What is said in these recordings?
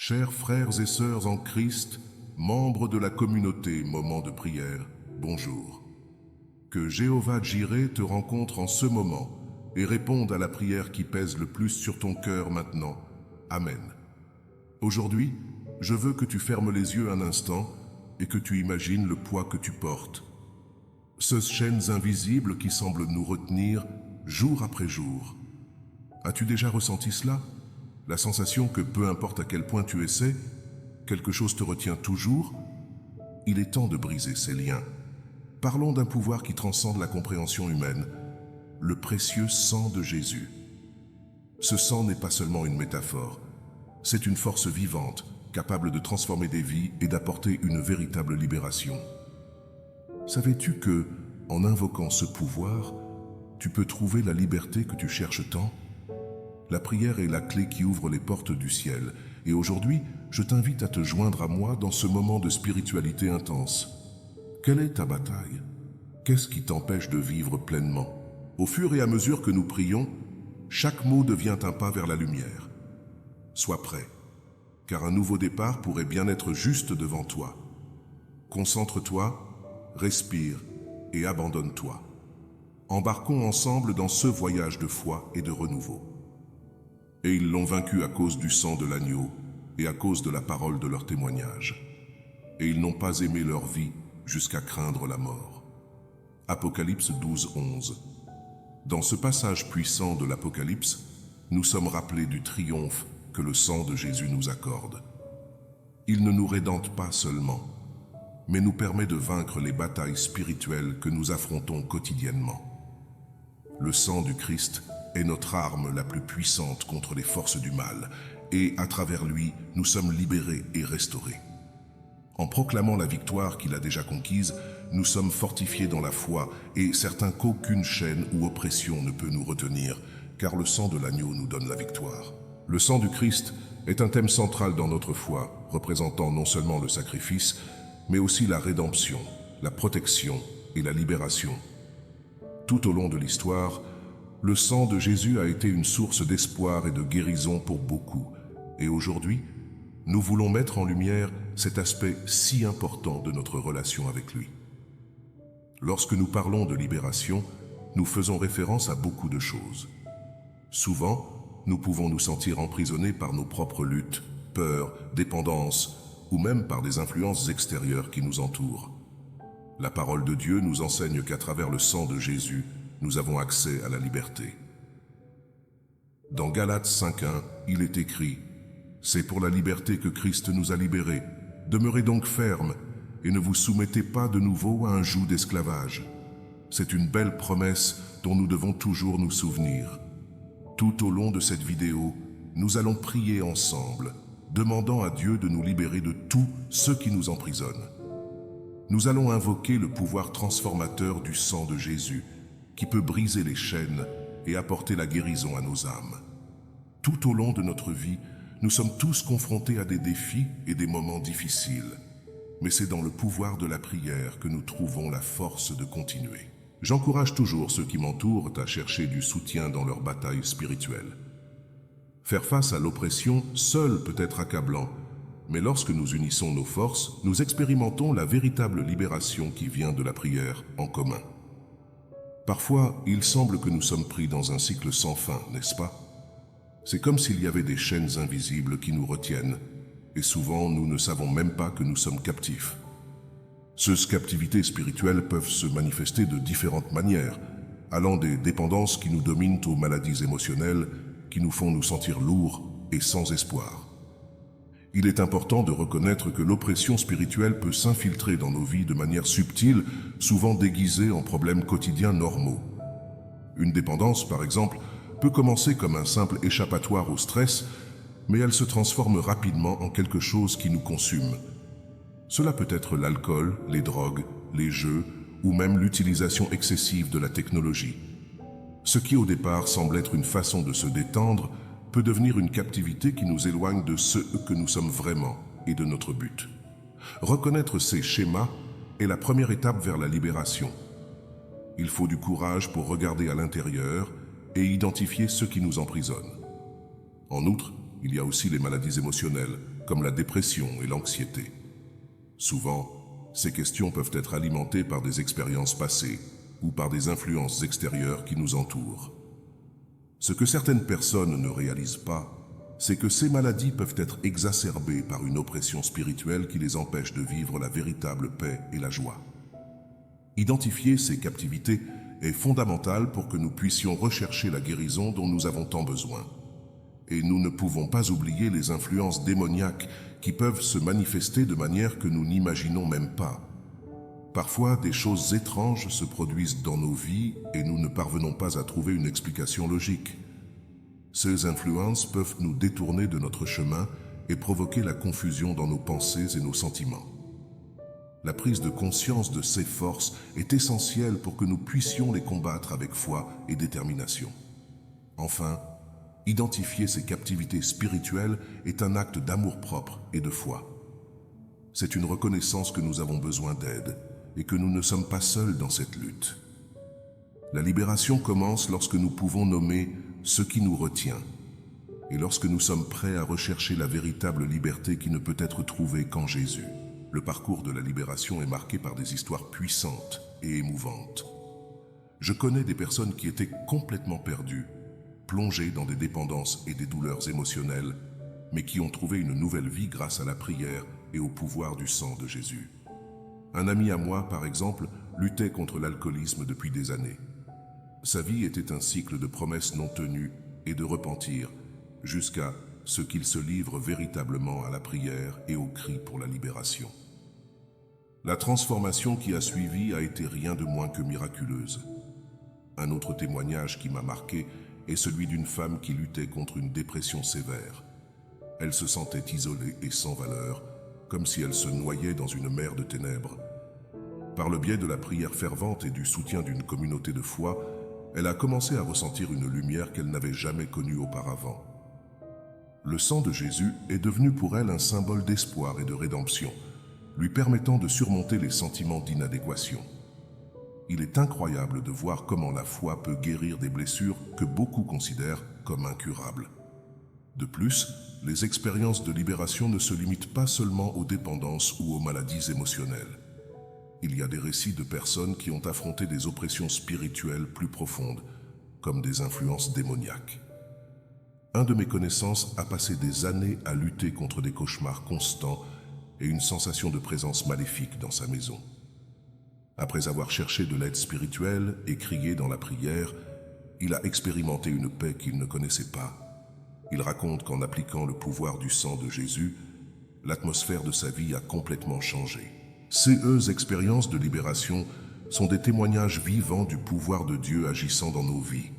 Chers frères et sœurs en Christ, membres de la communauté Moment de prière, bonjour. Que Jéhovah Jireh te rencontre en ce moment et réponde à la prière qui pèse le plus sur ton cœur maintenant. Amen. Aujourd'hui, je veux que tu fermes les yeux un instant et que tu imagines le poids que tu portes. Ces chaînes invisibles qui semblent nous retenir jour après jour. As-tu déjà ressenti cela? La sensation que peu importe à quel point tu essaies, quelque chose te retient toujours? Il est temps de briser ces liens. Parlons d'un pouvoir qui transcende la compréhension humaine, le précieux sang de Jésus. Ce sang n'est pas seulement une métaphore, c'est une force vivante, capable de transformer des vies et d'apporter une véritable libération. Savais-tu que, en invoquant ce pouvoir, tu peux trouver la liberté que tu cherches tant? La prière est la clé qui ouvre les portes du ciel. Et aujourd'hui, je t'invite à te joindre à moi dans ce moment de spiritualité intense. Quelle est ta bataille? Qu'est-ce qui t'empêche de vivre pleinement? Au fur et à mesure que nous prions, chaque mot devient un pas vers la lumière. Sois prêt, car un nouveau départ pourrait bien être juste devant toi. Concentre-toi, respire et abandonne-toi. Embarquons ensemble dans ce voyage de foi et de renouveau. Et ils l'ont vaincu à cause du sang de l'agneau et à cause de la parole de leur témoignage. Et ils n'ont pas aimé leur vie jusqu'à craindre la mort. Apocalypse 12, 11. Dans ce passage puissant de l'Apocalypse, nous sommes rappelés du triomphe que le sang de Jésus nous accorde. Il ne nous rédempte pas seulement, mais nous permet de vaincre les batailles spirituelles que nous affrontons quotidiennement. Le sang du Christ est notre arme la plus puissante contre les forces du mal, et à travers lui, nous sommes libérés et restaurés. En proclamant la victoire qu'il a déjà conquise, nous sommes fortifiés dans la foi et certains qu'aucune chaîne ou oppression ne peut nous retenir, car le sang de l'agneau nous donne la victoire. Le sang du Christ est un thème central dans notre foi, représentant non seulement le sacrifice, mais aussi la rédemption, la protection et la libération. Tout au long de l'histoire, le sang de Jésus a été une source d'espoir et de guérison pour beaucoup. Et aujourd'hui, nous voulons mettre en lumière cet aspect si important de notre relation avec lui. Lorsque nous parlons de libération, nous faisons référence à beaucoup de choses. Souvent, nous pouvons nous sentir emprisonnés par nos propres luttes, peurs, dépendances, ou même par des influences extérieures qui nous entourent. La parole de Dieu nous enseigne qu'à travers le sang de Jésus, nous avons accès à la liberté. Dans Galates 5.1, il est écrit « C'est pour la liberté que Christ nous a libérés. Demeurez donc fermes et ne vous soumettez pas de nouveau à un joug d'esclavage. » C'est une belle promesse dont nous devons toujours nous souvenir. Tout au long de cette vidéo, nous allons prier ensemble, demandant à Dieu de nous libérer de tout ce qui nous emprisonne. Nous allons invoquer le pouvoir transformateur du sang de Jésus, qui peut briser les chaînes et apporter la guérison à nos âmes. Tout au long de notre vie, nous sommes tous confrontés à des défis et des moments difficiles. Mais c'est dans le pouvoir de la prière que nous trouvons la force de continuer. J'encourage toujours ceux qui m'entourent à chercher du soutien dans leur bataille spirituelle. Faire face à l'oppression seul peut être accablant, mais lorsque nous unissons nos forces, nous expérimentons la véritable libération qui vient de la prière en commun. Parfois, il semble que nous sommes pris dans un cycle sans fin, n'est-ce pas? C'est comme s'il y avait des chaînes invisibles qui nous retiennent, et souvent nous ne savons même pas que nous sommes captifs. Ces captivités spirituelles peuvent se manifester de différentes manières, allant des dépendances qui nous dominent aux maladies émotionnelles qui nous font nous sentir lourds et sans espoir. Il est important de reconnaître que l'oppression spirituelle peut s'infiltrer dans nos vies de manière subtile, souvent déguisée en problèmes quotidiens normaux. Une dépendance, par exemple, peut commencer comme un simple échappatoire au stress, mais elle se transforme rapidement en quelque chose qui nous consume. Cela peut être l'alcool, les drogues, les jeux ou même l'utilisation excessive de la technologie. Ce qui au départ semble être une façon de se détendre peut devenir une captivité qui nous éloigne de ce que nous sommes vraiment et de notre but. Reconnaître ces schémas est la première étape vers la libération. Il faut du courage pour regarder à l'intérieur et identifier ce qui nous emprisonne. En outre, il y a aussi les maladies émotionnelles, comme la dépression et l'anxiété. Souvent, ces questions peuvent être alimentées par des expériences passées ou par des influences extérieures qui nous entourent. Ce que certaines personnes ne réalisent pas, c'est que ces maladies peuvent être exacerbées par une oppression spirituelle qui les empêche de vivre la véritable paix et la joie. Identifier ces captivités est fondamental pour que nous puissions rechercher la guérison dont nous avons tant besoin. Et nous ne pouvons pas oublier les influences démoniaques qui peuvent se manifester de manière que nous n'imaginons même pas. Parfois, des choses étranges se produisent dans nos vies et nous ne parvenons pas à trouver une explication logique. Ces influences peuvent nous détourner de notre chemin et provoquer la confusion dans nos pensées et nos sentiments. La prise de conscience de ces forces est essentielle pour que nous puissions les combattre avec foi et détermination. Enfin, identifier ces captivités spirituelles est un acte d'amour-propre et de foi. C'est une reconnaissance que nous avons besoin d'aide et que nous ne sommes pas seuls dans cette lutte. La libération commence lorsque nous pouvons nommer ce qui nous retient et lorsque nous sommes prêts à rechercher la véritable liberté qui ne peut être trouvée qu'en Jésus. Le parcours de la libération est marqué par des histoires puissantes et émouvantes. Je connais des personnes qui étaient complètement perdues, plongées dans des dépendances et des douleurs émotionnelles, mais qui ont trouvé une nouvelle vie grâce à la prière et au pouvoir du sang de Jésus. Un ami à moi, par exemple, luttait contre l'alcoolisme depuis des années. Sa vie était un cycle de promesses non tenues et de repentir, jusqu'à ce qu'il se livre véritablement à la prière et au cri pour la libération. La transformation qui a suivi a été rien de moins que miraculeuse. Un autre témoignage qui m'a marqué est celui d'une femme qui luttait contre une dépression sévère. Elle se sentait isolée et sans valeur, comme si elle se noyait dans une mer de ténèbres. Par le biais de la prière fervente et du soutien d'une communauté de foi, elle a commencé à ressentir une lumière qu'elle n'avait jamais connue auparavant. Le sang de Jésus est devenu pour elle un symbole d'espoir et de rédemption, lui permettant de surmonter les sentiments d'inadéquation. Il est incroyable de voir comment la foi peut guérir des blessures que beaucoup considèrent comme incurables. De plus, les expériences de libération ne se limitent pas seulement aux dépendances ou aux maladies émotionnelles. Il y a des récits de personnes qui ont affronté des oppressions spirituelles plus profondes, comme des influences démoniaques. Un de mes connaissances a passé des années à lutter contre des cauchemars constants et une sensation de présence maléfique dans sa maison. Après avoir cherché de l'aide spirituelle et crié dans la prière, il a expérimenté une paix qu'il ne connaissait pas. Il raconte qu'en appliquant le pouvoir du sang de Jésus, l'atmosphère de sa vie a complètement changé. Ces expériences de libération sont des témoignages vivants du pouvoir de Dieu agissant dans nos vies.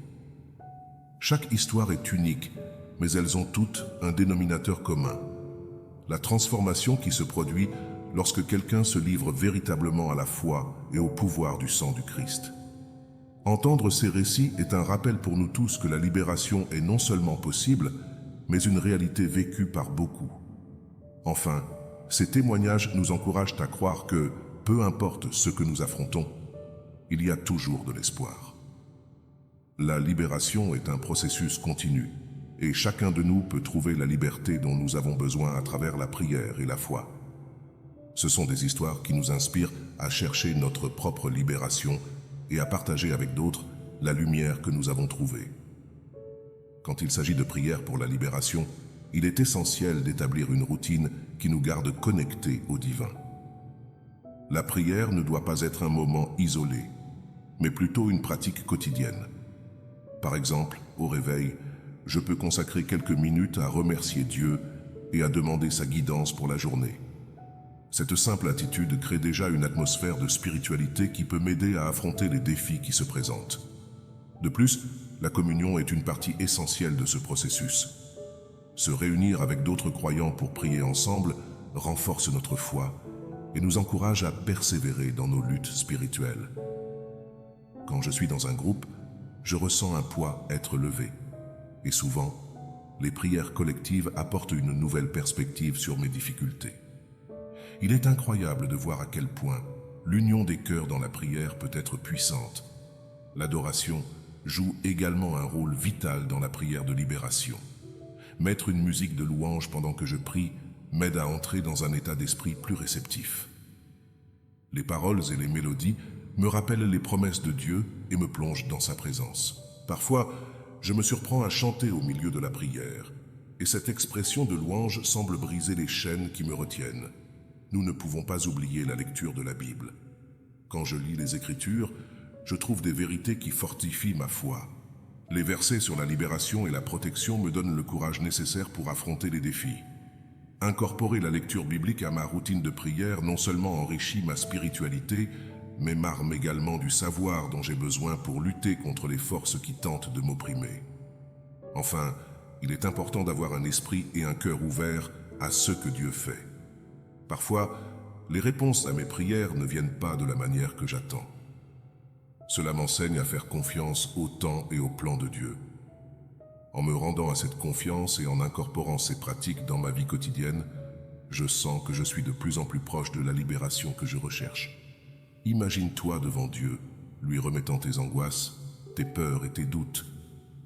Chaque histoire est unique, mais elles ont toutes un dénominateur commun. La transformation qui se produit lorsque quelqu'un se livre véritablement à la foi et au pouvoir du sang du Christ. Entendre ces récits est un rappel pour nous tous que la libération est non seulement possible, mais une réalité vécue par beaucoup. Enfin, ces témoignages nous encouragent à croire que, peu importe ce que nous affrontons, il y a toujours de l'espoir. La libération est un processus continu, et chacun de nous peut trouver la liberté dont nous avons besoin à travers la prière et la foi. Ce sont des histoires qui nous inspirent à chercher notre propre libération et à partager avec d'autres la lumière que nous avons trouvée. Quand il s'agit de prière pour la libération, il est essentiel d'établir une routine qui nous garde connectés au divin. La prière ne doit pas être un moment isolé, mais plutôt une pratique quotidienne. Par exemple, au réveil, je peux consacrer quelques minutes à remercier Dieu et à demander sa guidance pour la journée. Cette simple attitude crée déjà une atmosphère de spiritualité qui peut m'aider à affronter les défis qui se présentent. De plus, la communion est une partie essentielle de ce processus. Se réunir avec d'autres croyants pour prier ensemble renforce notre foi et nous encourage à persévérer dans nos luttes spirituelles. Quand je suis dans un groupe, je ressens un poids être levé. Et souvent, les prières collectives apportent une nouvelle perspective sur mes difficultés. Il est incroyable de voir à quel point l'union des cœurs dans la prière peut être puissante. L'adoration joue également un rôle vital dans la prière de libération. Mettre une musique de louange pendant que je prie m'aident à entrer dans un état d'esprit plus réceptif. Les paroles et les mélodies me rappellent les promesses de Dieu et me plongent dans sa présence. Parfois, je me surprends à chanter au milieu de la prière, et cette expression de louange semble briser les chaînes qui me retiennent. Nous ne pouvons pas oublier la lecture de la Bible. Quand je lis les Écritures, je trouve des vérités qui fortifient ma foi. Les versets sur la libération et la protection me donnent le courage nécessaire pour affronter les défis. Incorporer la lecture biblique à ma routine de prière non seulement enrichit ma spiritualité, mais m'arme également du savoir dont j'ai besoin pour lutter contre les forces qui tentent de m'opprimer. Enfin, il est important d'avoir un esprit et un cœur ouverts à ce que Dieu fait. Parfois, les réponses à mes prières ne viennent pas de la manière que j'attends. Cela m'enseigne à faire confiance au temps et au plan de Dieu. En me rendant à cette confiance et en incorporant ces pratiques dans ma vie quotidienne, je sens que je suis de plus en plus proche de la libération que je recherche. Imagine-toi devant Dieu, lui remettant tes angoisses, tes peurs et tes doutes.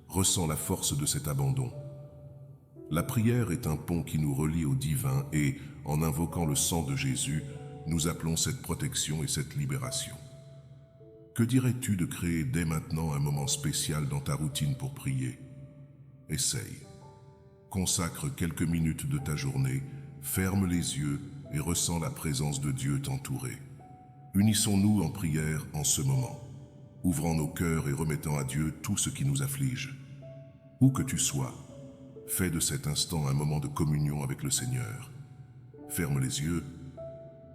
Ressens la force de cet abandon. La prière est un pont qui nous relie au divin et, en invoquant le sang de Jésus, nous appelons cette protection et cette libération. Que dirais-tu de créer dès maintenant un moment spécial dans ta routine pour prier? Essaye. Consacre quelques minutes de ta journée, ferme les yeux et ressens la présence de Dieu t'entourer. Unissons-nous en prière en ce moment, ouvrant nos cœurs et remettant à Dieu tout ce qui nous afflige. Où que tu sois, fais de cet instant un moment de communion avec le Seigneur. Ferme les yeux,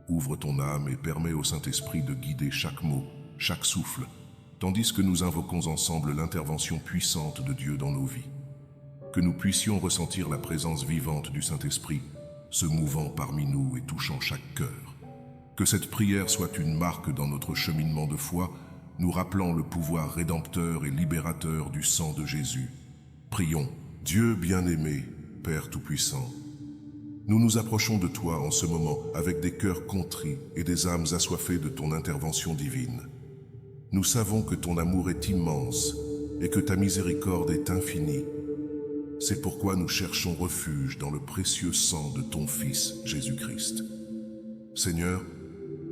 ouvre ton âme et permets au Saint-Esprit de guider chaque mot, chaque souffle, tandis que nous invoquons ensemble l'intervention puissante de Dieu dans nos vies. Que nous puissions ressentir la présence vivante du Saint-Esprit, se mouvant parmi nous et touchant chaque cœur. Que cette prière soit une marque dans notre cheminement de foi, nous rappelant le pouvoir rédempteur et libérateur du sang de Jésus. Prions. Dieu bien-aimé, Père Tout-Puissant, nous nous approchons de toi en ce moment avec des cœurs contrits et des âmes assoiffées de ton intervention divine. Nous savons que ton amour est immense et que ta miséricorde est infinie. C'est pourquoi nous cherchons refuge dans le précieux sang de ton Fils, Jésus-Christ. Seigneur,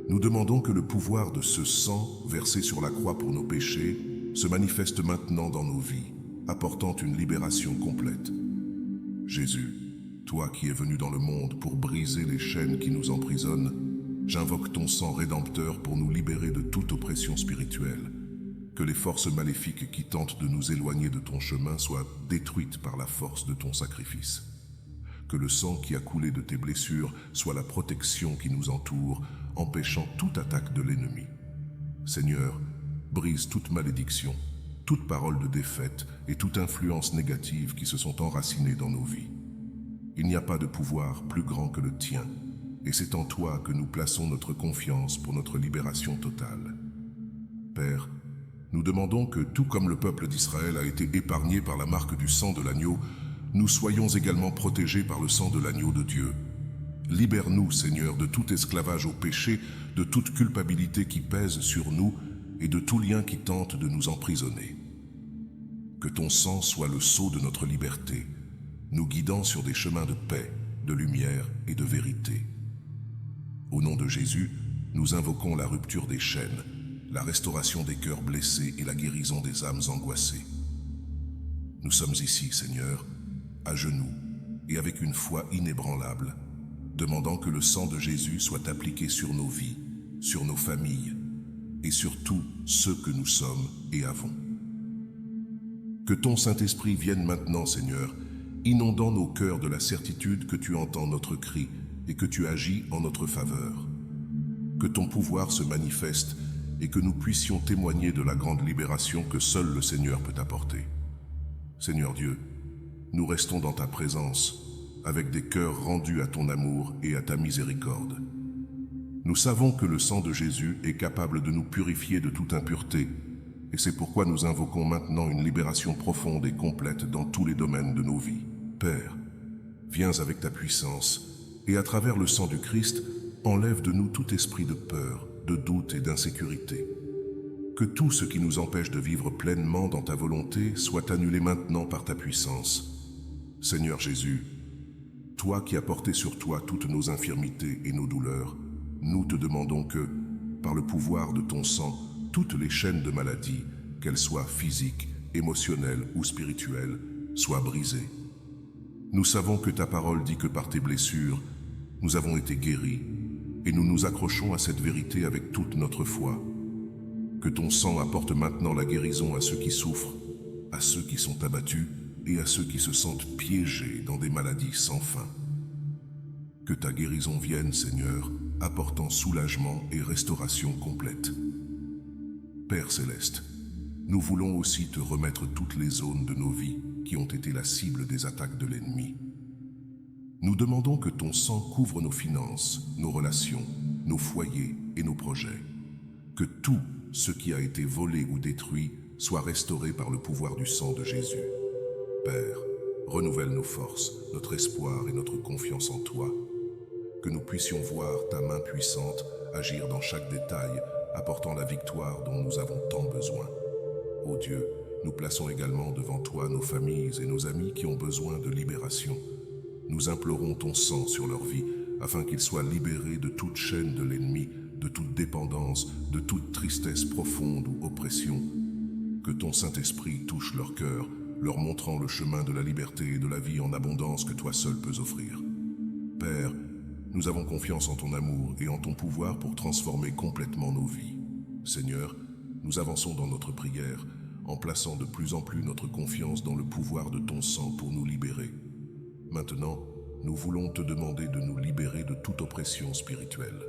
nous demandons que le pouvoir de ce sang versé sur la croix pour nos péchés se manifeste maintenant dans nos vies, apportant une libération complète. Jésus, toi qui es venu dans le monde pour briser les chaînes qui nous emprisonnent, j'invoque ton sang rédempteur pour nous libérer de toute oppression spirituelle. Que les forces maléfiques qui tentent de nous éloigner de ton chemin soient détruites par la force de ton sacrifice. Que le sang qui a coulé de tes blessures soit la protection qui nous entoure, empêchant toute attaque de l'ennemi. Seigneur, brise toute malédiction, toute parole de défaite et toute influence négative qui se sont enracinées dans nos vies. Il n'y a pas de pouvoir plus grand que le tien, et c'est en toi que nous plaçons notre confiance pour notre libération totale. Père, nous demandons que, tout comme le peuple d'Israël a été épargné par la marque du sang de l'agneau, nous soyons également protégés par le sang de l'agneau de Dieu. Libère-nous, Seigneur, de tout esclavage au péché, de toute culpabilité qui pèse sur nous et de tout lien qui tente de nous emprisonner. Que ton sang soit le sceau de notre liberté, nous guidant sur des chemins de paix, de lumière et de vérité. Au nom de Jésus, nous invoquons la rupture des chaînes, la restauration des cœurs blessés et la guérison des âmes angoissées. Nous sommes ici, Seigneur, à genoux et avec une foi inébranlable, demandant que le sang de Jésus soit appliqué sur nos vies, sur nos familles et sur tout ce que nous sommes et avons. Que ton Saint-Esprit vienne maintenant, Seigneur, inondant nos cœurs de la certitude que tu entends notre cri et que tu agis en notre faveur. Que ton pouvoir se manifeste et que nous puissions témoigner de la grande libération que seul le Seigneur peut apporter. Seigneur Dieu, nous restons dans ta présence, avec des cœurs rendus à ton amour et à ta miséricorde. Nous savons que le sang de Jésus est capable de nous purifier de toute impureté, et c'est pourquoi nous invoquons maintenant une libération profonde et complète dans tous les domaines de nos vies. Père, viens avec ta puissance, et à travers le sang du Christ, enlève de nous tout esprit de peur, de doute et d'insécurité. Que tout ce qui nous empêche de vivre pleinement dans ta volonté soit annulé maintenant par ta puissance. Seigneur Jésus, Toi qui as porté sur toi toutes nos infirmités et nos douleurs, nous te demandons que, par le pouvoir de ton sang, toutes les chaînes de maladie, qu'elles soient physiques, émotionnelles ou spirituelles, soient brisées. Nous savons que ta parole dit que par tes blessures, nous avons été guéris, et nous nous accrochons à cette vérité avec toute notre foi. Que ton sang apporte maintenant la guérison à ceux qui souffrent, à ceux qui sont abattus et à ceux qui se sentent piégés dans des maladies sans fin. Que ta guérison vienne, Seigneur, apportant soulagement et restauration complète. Père céleste, nous voulons aussi te remettre toutes les zones de nos vies qui ont été la cible des attaques de l'ennemi. Nous demandons que ton sang couvre nos finances, nos relations, nos foyers et nos projets. Que tout ce qui a été volé ou détruit soit restauré par le pouvoir du sang de Jésus. Père, renouvelle nos forces, notre espoir et notre confiance en toi. Que nous puissions voir ta main puissante agir dans chaque détail, apportant la victoire dont nous avons tant besoin. Ô Dieu, nous plaçons également devant toi nos familles et nos amis qui ont besoin de libération. Nous implorons ton sang sur leur vie, afin qu'ils soient libérés de toute chaîne de l'ennemi, de toute dépendance, de toute tristesse profonde ou oppression. Que ton Saint-Esprit touche leur cœur, leur montrant le chemin de la liberté et de la vie en abondance que toi seul peux offrir. Père, nous avons confiance en ton amour et en ton pouvoir pour transformer complètement nos vies. Seigneur, nous avançons dans notre prière, en plaçant de plus en plus notre confiance dans le pouvoir de ton sang pour nous libérer. Maintenant, nous voulons te demander de nous libérer de toute oppression spirituelle.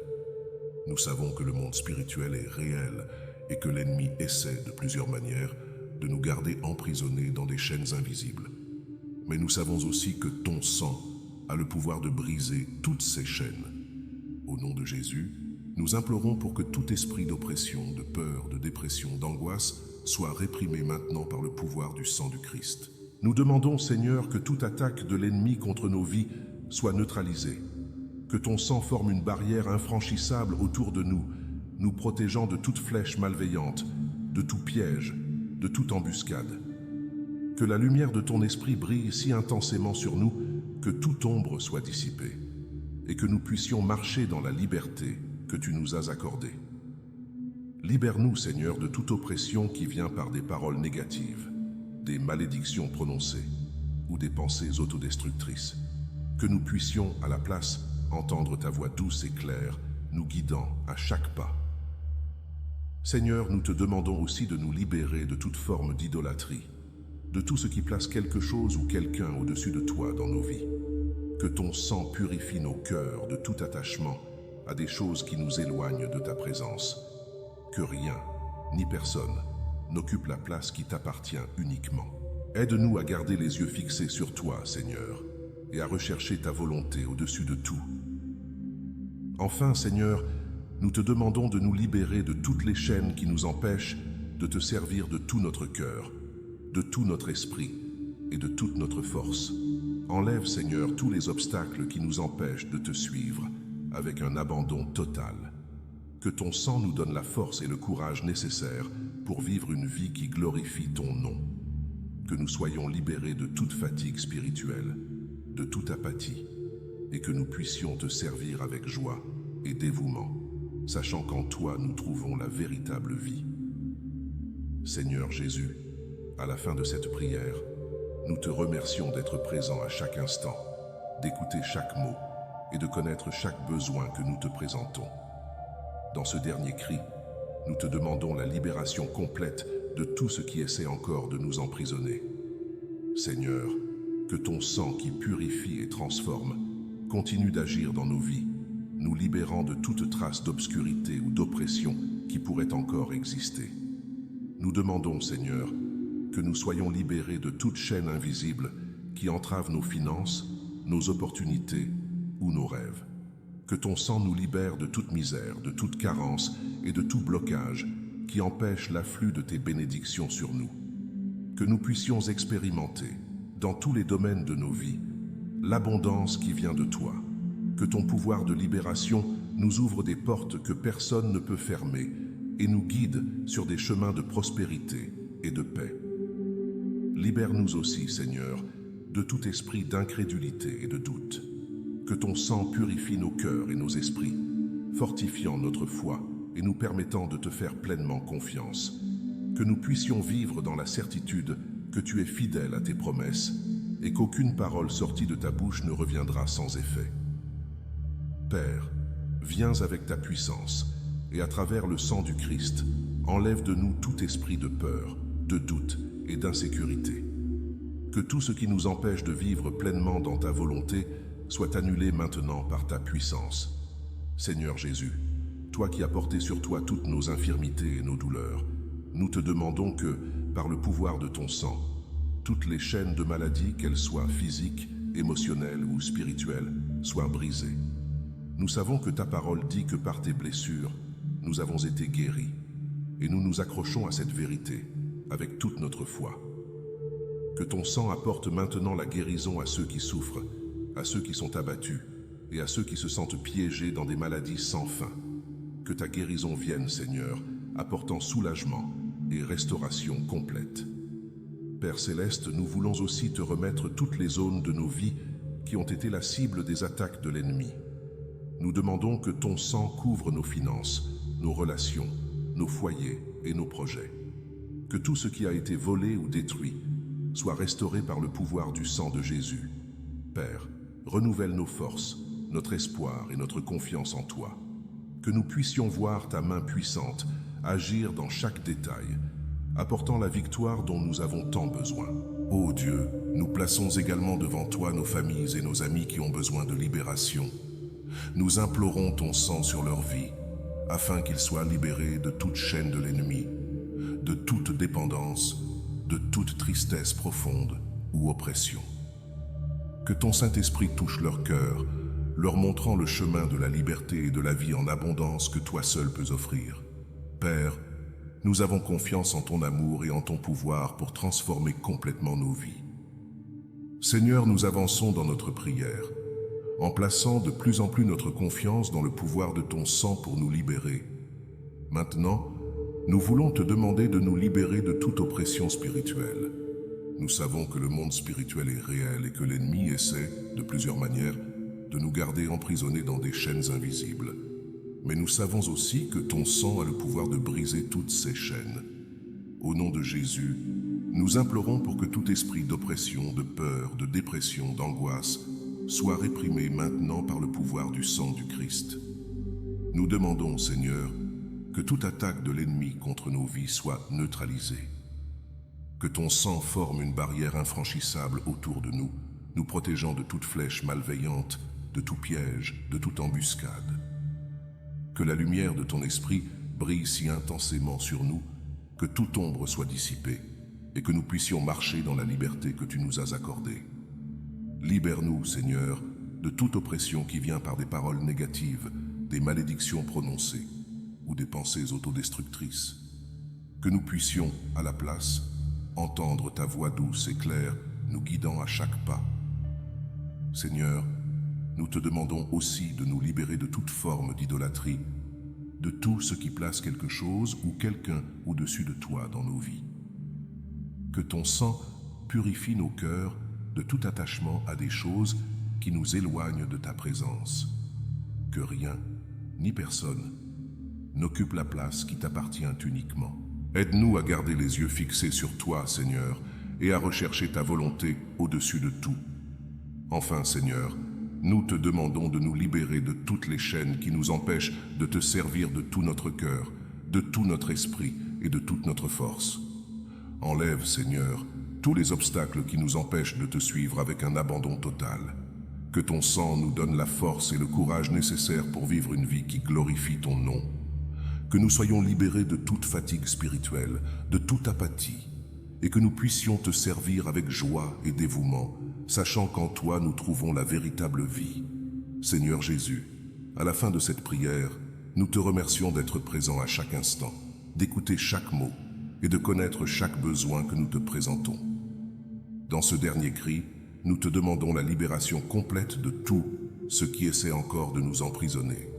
Nous savons que le monde spirituel est réel et que l'ennemi essaie de plusieurs manières de nous garder emprisonnés dans des chaînes invisibles. Mais nous savons aussi que ton sang a le pouvoir de briser toutes ces chaînes. Au nom de Jésus, nous implorons pour que tout esprit d'oppression, de peur, de dépression, d'angoisse soit réprimé maintenant par le pouvoir du sang du Christ. Nous demandons, Seigneur, que toute attaque de l'ennemi contre nos vies soit neutralisée, que ton sang forme une barrière infranchissable autour de nous, nous protégeant de toute flèche malveillante, de tout piège, de toute embuscade. Que la lumière de ton esprit brille si intensément sur nous que toute ombre soit dissipée et que nous puissions marcher dans la liberté que tu nous as accordée. Libère-nous, Seigneur, de toute oppression qui vient par des paroles négatives, des malédictions prononcées ou des pensées autodestructrices. Que nous puissions, à la place, entendre ta voix douce et claire, nous guidant à chaque pas. Seigneur, nous te demandons aussi de nous libérer de toute forme d'idolâtrie, de tout ce qui place quelque chose ou quelqu'un au-dessus de toi dans nos vies. Que ton sang purifie nos cœurs de tout attachement à des choses qui nous éloignent de ta présence. Que rien, ni personne, n'occupe la place qui t'appartient uniquement. Aide-nous à garder les yeux fixés sur toi, Seigneur, et à rechercher ta volonté au-dessus de tout. Enfin, Seigneur, nous te demandons de nous libérer de toutes les chaînes qui nous empêchent de te servir de tout notre cœur, de tout notre esprit et de toute notre force. Enlève, Seigneur, tous les obstacles qui nous empêchent de te suivre avec un abandon total. Que ton sang nous donne la force et le courage nécessaires pour vivre une vie qui glorifie ton nom. Que nous soyons libérés de toute fatigue spirituelle, de toute apathie, et que nous puissions te servir avec joie et dévouement, sachant qu'en toi nous trouvons la véritable vie. Seigneur Jésus, à la fin de cette prière, nous te remercions d'être présent à chaque instant, d'écouter chaque mot et de connaître chaque besoin que nous te présentons. Dans ce dernier cri, nous te demandons la libération complète de tout ce qui essaie encore de nous emprisonner. Seigneur, que ton sang qui purifie et transforme continue d'agir dans nos vies, nous libérant de toute trace d'obscurité ou d'oppression qui pourrait encore exister. Nous demandons, Seigneur, que nous soyons libérés de toute chaîne invisible qui entrave nos finances, nos opportunités ou nos rêves. Que ton sang nous libère de toute misère, de toute carence et de tout blocage qui empêche l'afflux de tes bénédictions sur nous. Que nous puissions expérimenter, dans tous les domaines de nos vies, l'abondance qui vient de toi. Que ton pouvoir de libération nous ouvre des portes que personne ne peut fermer et nous guide sur des chemins de prospérité et de paix. Libère-nous aussi, Seigneur, de tout esprit d'incrédulité et de doute. Que ton sang purifie nos cœurs et nos esprits, fortifiant notre foi et nous permettant de te faire pleinement confiance. Que nous puissions vivre dans la certitude que tu es fidèle à tes promesses et qu'aucune parole sortie de ta bouche ne reviendra sans effet. Père, viens avec ta puissance et à travers le sang du Christ, enlève de nous tout esprit de peur, de doute et d'insécurité. Que tout ce qui nous empêche de vivre pleinement dans ta volonté soit annulé maintenant par ta puissance. Seigneur Jésus, toi qui as porté sur toi toutes nos infirmités et nos douleurs, nous te demandons que, par le pouvoir de ton sang, toutes les chaînes de maladie, qu'elles soient physiques, émotionnelles ou spirituelles, soient brisées. Nous savons que ta parole dit que par tes blessures, nous avons été guéris, et nous nous accrochons à cette vérité avec toute notre foi. Que ton sang apporte maintenant la guérison à ceux qui souffrent, à ceux qui sont abattus et à ceux qui se sentent piégés dans des maladies sans fin. Que ta guérison vienne, Seigneur, apportant soulagement et restauration complète. Père Céleste, nous voulons aussi te remettre toutes les zones de nos vies qui ont été la cible des attaques de l'ennemi. Nous demandons que ton sang couvre nos finances, nos relations, nos foyers et nos projets. Que tout ce qui a été volé ou détruit soit restauré par le pouvoir du sang de Jésus. Père, renouvelle nos forces, notre espoir et notre confiance en toi. Que nous puissions voir ta main puissante agir dans chaque détail, apportant la victoire dont nous avons tant besoin. Ô Dieu, nous plaçons également devant toi nos familles et nos amis qui ont besoin de libération. Nous implorons ton sang sur leur vie, afin qu'ils soient libérés de toute chaîne de l'ennemi, de toute dépendance, de toute tristesse profonde ou oppression. Que ton Saint-Esprit touche leur cœur, leur montrant le chemin de la liberté et de la vie en abondance que toi seul peux offrir. Père, nous avons confiance en ton amour et en ton pouvoir pour transformer complètement nos vies. Seigneur, nous avançons dans notre prière, en plaçant de plus en plus notre confiance dans le pouvoir de ton sang pour nous libérer. Maintenant, nous voulons te demander de nous libérer de toute oppression spirituelle. Nous savons que le monde spirituel est réel et que l'ennemi essaie, de plusieurs manières, de nous garder emprisonnés dans des chaînes invisibles. Mais nous savons aussi que ton sang a le pouvoir de briser toutes ces chaînes. Au nom de Jésus, nous implorons pour que tout esprit d'oppression, de peur, de dépression, d'angoisse soit réprimé maintenant par le pouvoir du sang du Christ. Nous demandons, Seigneur, que toute attaque de l'ennemi contre nos vies soit neutralisée. Que ton sang forme une barrière infranchissable autour de nous, nous protégeant de toute flèche malveillante, de tout piège, de toute embuscade. Que la lumière de ton esprit brille si intensément sur nous, que toute ombre soit dissipée, et que nous puissions marcher dans la liberté que tu nous as accordée. Libère-nous, Seigneur, de toute oppression qui vient par des paroles négatives, des malédictions prononcées, ou des pensées autodestructrices. Que nous puissions, à la place, entendre ta voix douce et claire, nous guidant à chaque pas. Seigneur, nous te demandons aussi de nous libérer de toute forme d'idolâtrie, de tout ce qui place quelque chose ou quelqu'un au-dessus de toi dans nos vies. Que ton sang purifie nos cœurs de tout attachement à des choses qui nous éloignent de ta présence. Que rien, ni personne, n'occupe la place qui t'appartient uniquement. Aide-nous à garder les yeux fixés sur toi, Seigneur, et à rechercher ta volonté au-dessus de tout. Enfin, Seigneur, nous te demandons de nous libérer de toutes les chaînes qui nous empêchent de te servir de tout notre cœur, de tout notre esprit et de toute notre force. Enlève, Seigneur, tous les obstacles qui nous empêchent de te suivre avec un abandon total. Que ton sang nous donne la force et le courage nécessaires pour vivre une vie qui glorifie ton nom. Que nous soyons libérés de toute fatigue spirituelle, de toute apathie, et que nous puissions te servir avec joie et dévouement, sachant qu'en toi nous trouvons la véritable vie. Seigneur Jésus, à la fin de cette prière, nous te remercions d'être présent à chaque instant, d'écouter chaque mot et de connaître chaque besoin que nous te présentons. Dans ce dernier cri, nous te demandons la libération complète de tout ce qui essaie encore de nous emprisonner.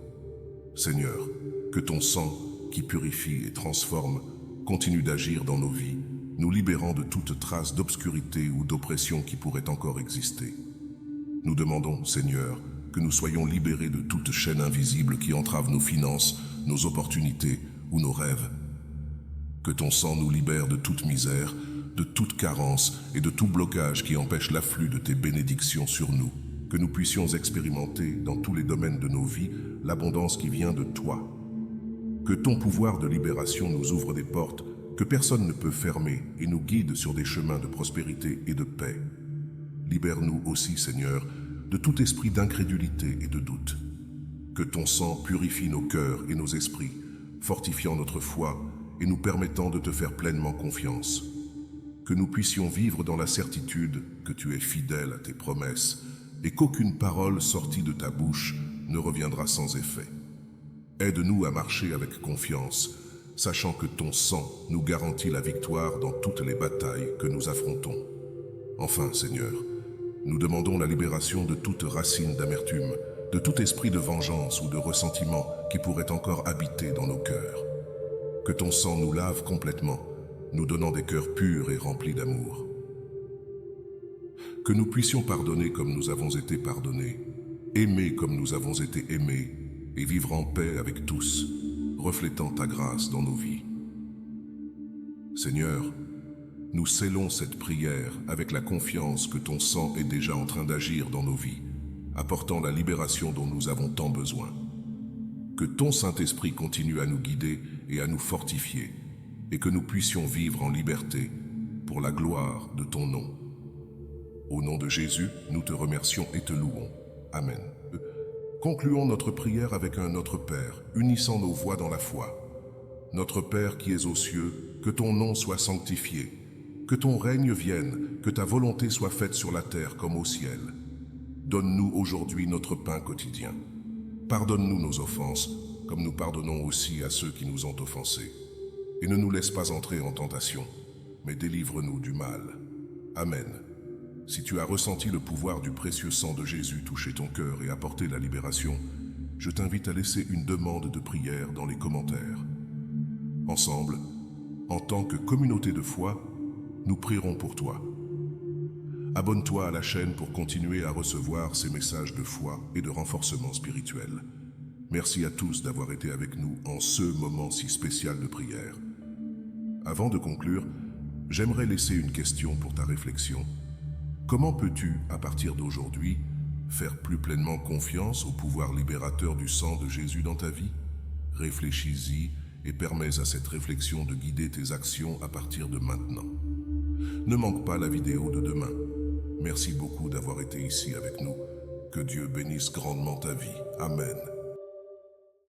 Seigneur, que ton sang, qui purifie et transforme, continue d'agir dans nos vies, nous libérant de toute trace d'obscurité ou d'oppression qui pourrait encore exister. Nous demandons, Seigneur, que nous soyons libérés de toute chaîne invisible qui entrave nos finances, nos opportunités ou nos rêves. Que ton sang nous libère de toute misère, de toute carence et de tout blocage qui empêche l'afflux de tes bénédictions sur nous. Que nous puissions expérimenter dans tous les domaines de nos vies l'abondance qui vient de toi. Que ton pouvoir de libération nous ouvre des portes que personne ne peut fermer et nous guide sur des chemins de prospérité et de paix. Libère-nous aussi, Seigneur, de tout esprit d'incrédulité et de doute. Que ton sang purifie nos cœurs et nos esprits, fortifiant notre foi et nous permettant de te faire pleinement confiance. Que nous puissions vivre dans la certitude que tu es fidèle à tes promesses et qu'aucune parole sortie de ta bouche ne reviendra sans effet. Aide-nous à marcher avec confiance, sachant que ton sang nous garantit la victoire dans toutes les batailles que nous affrontons. Enfin, Seigneur, nous demandons la libération de toute racine d'amertume, de tout esprit de vengeance ou de ressentiment qui pourrait encore habiter dans nos cœurs. Que ton sang nous lave complètement, nous donnant des cœurs purs et remplis d'amour. Que nous puissions pardonner comme nous avons été pardonnés, aimer comme nous avons été aimés, et vivre en paix avec tous, reflétant ta grâce dans nos vies. Seigneur, nous scellons cette prière avec la confiance que ton sang est déjà en train d'agir dans nos vies, apportant la libération dont nous avons tant besoin. Que ton Saint-Esprit continue à nous guider et à nous fortifier, et que nous puissions vivre en liberté pour la gloire de ton nom. Au nom de Jésus, nous te remercions et te louons. Amen. Concluons notre prière avec un Notre Père, unissant nos voix dans la foi. Notre Père qui es aux cieux, que ton nom soit sanctifié, que ton règne vienne, que ta volonté soit faite sur la terre comme au ciel. Donne-nous aujourd'hui notre pain quotidien. Pardonne-nous nos offenses, comme nous pardonnons aussi à ceux qui nous ont offensés. Et ne nous laisse pas entrer en tentation, mais délivre-nous du mal. Amen. Si tu as ressenti le pouvoir du précieux sang de Jésus toucher ton cœur et apporter la libération, je t'invite à laisser une demande de prière dans les commentaires. Ensemble, en tant que communauté de foi, nous prierons pour toi. Abonne-toi à la chaîne pour continuer à recevoir ces messages de foi et de renforcement spirituel. Merci à tous d'avoir été avec nous en ce moment si spécial de prière. Avant de conclure, j'aimerais laisser une question pour ta réflexion. Comment peux-tu, à partir d'aujourd'hui, faire plus pleinement confiance au pouvoir libérateur du sang de Jésus dans ta vie? Réfléchis-y et permets à cette réflexion de guider tes actions à partir de maintenant. Ne manque pas la vidéo de demain. Merci beaucoup d'avoir été ici avec nous. Que Dieu bénisse grandement ta vie. Amen.